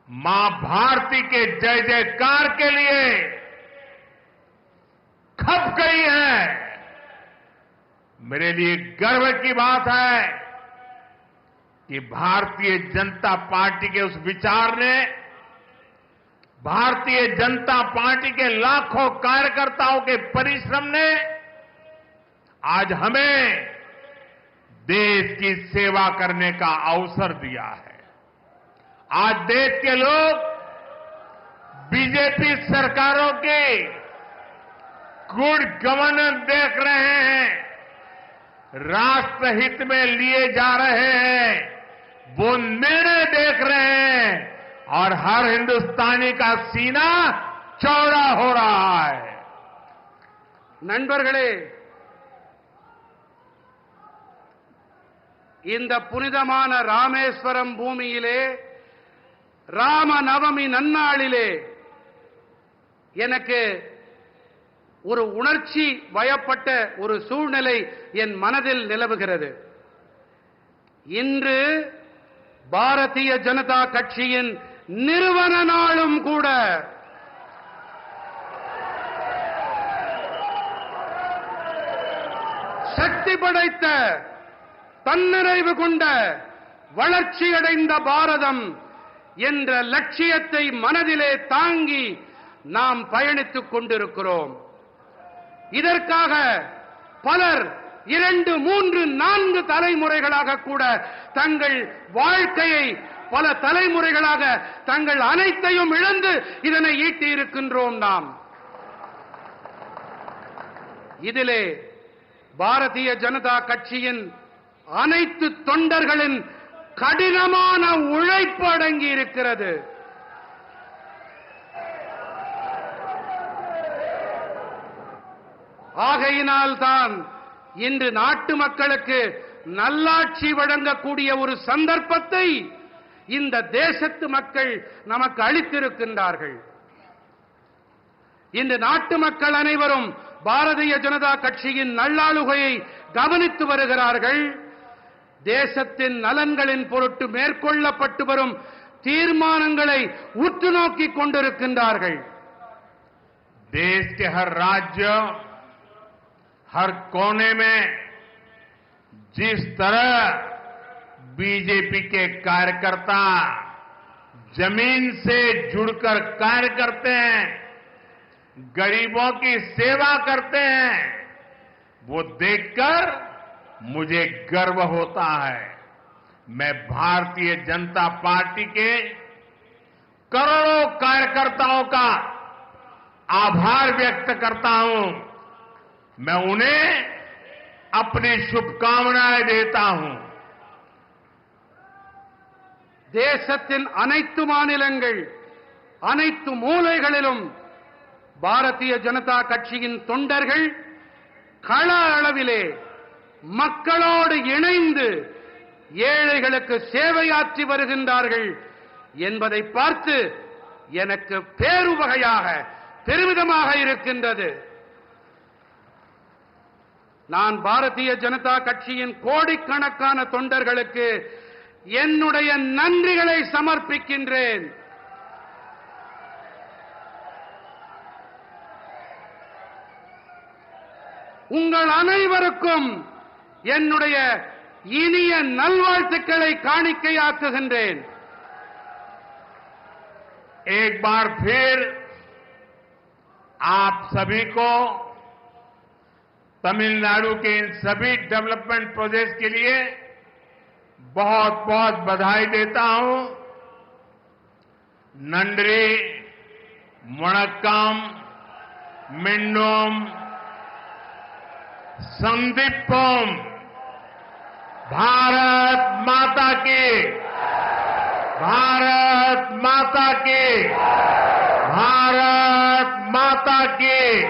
मां भारती के जय जयकार के लिए खप गई है. मेरे लिए गर्व की बात है कि भारतीय जनता पार्टी के उस विचार ने, भारतीय जनता पार्टी के लाखों कार्यकर्ताओं के परिश्रम ने आज हमें देश की सेवा करने का अवसर दिया है. आज देश के लोग बीजेपी सरकारों की गुड गवर्नेंस देख रहे हैं, राष्ट्रहित में लिए जा रहे हैं, वो निर्णय देख रहे हैं और हर हिंदुस्तानी का सीना चौड़ा हो रहा है. நண்பர்களே, இந்த புனிதமான ராமேஸ்வரம் பூமியிலே ராம நவமி நன்னாளிலே எனக்கு ஒரு உணர்ச்சி வயப்பட்ட ஒரு சூழ்நிலை என் மனதில் நிலவுகிறது. இன்று பாரதிய ஜனதா கட்சியின் நிறுவன நாளும் கூட. சக்தி படைத்த, தன்னிறைவு கொண்ட, வளர்ச்சியடைந்த பாரதம் என்ற லட்சியத்தை மனதிலே தாங்கி நாம் பயணித்துக் கொண்டிருக்கிறோம். இதற்காக பலர் 2, 3, 4 தலைமுறைகளாக கூட தங்கள் வாழ்க்கையை, பல தலைமுறைகளாக தங்கள் அனைத்தையும் இழந்து இதனை ஈட்டி இருக்கின்றோம். நாம் இதிலே பாரதிய ஜனதா கட்சியின் அனைத்து தொண்டர்களின் கடினமான உழைப்பு அடங்கி இருக்கிறது. ஆகையினால்தான் இன்று நாட்டு மக்களுக்கு நல்லாட்சி வழங்கக்கூடிய ஒரு சந்தர்ப்பத்தை இந்த தேசத்து மக்கள் நமக்கு அளித்திருக்கின்றார்கள். இன்று நாட்டு மக்கள் அனைவரும் பாரதிய ஜனதா கட்சியின் நல்லாளுகையை கவனித்து வருகிறார்கள். தேசத்தின் நலன்களின் பொருட்டு மேற்கொள்ளப்பட்டு வரும் தீர்மானங்களை உற்று நோக்கிக் கொண்டிருக்கின்றார்கள். देश के हर राज्य, हर कोने में जिस तरह बीजेपी के कार्यकर्ता जमीन से जुड़कर कार्य करते हैं, गरीबों की सेवा करते हैं, वो देखकर मुझे गर्व होता है. मैं भारतीय जनता पार्टी के करोड़ों कार्यकर्ताओं का आभार व्यक्त करता हूं. मैं उन्हें अपनी शुभकामनाएं देता हूं. தேசத்தின் அனைத்து மாநிலங்கள், அனைத்து மூலைகளிலும் பாரதிய ஜனதா கட்சியின் தொண்டர்கள் கள அளவிலே மக்களோடு இணைந்து ஏழைகளுக்கு சேவையாற்றி வருகின்றார்கள் என்பதை பார்த்து எனக்கு பேருவகையாக, பெருமிதமாக இருக்கின்றது. நான் பாரதிய ஜனதா கட்சியின் கோடிக்கணக்கான தொண்டர்களுக்கு என்னுடைய நன்றிகளை சமர்ப்பிக்கின்றேன். உங்கள் அனைவருக்கும் என்னுடைய இனிய நல்வாழ்த்துக்களை காணிக்கையாக்குகின்றேன். एक बार फिर आप सभी को तमिलनाडु के इन सभी डेवलपमेंट प्रोजेक्ट्स के लिए बहुत बहुत बधाई देता हूं। नंद्री, वणक्कम, मिंडोम, संदीपम, भारत माता की, भारत माता की, भारत माता की।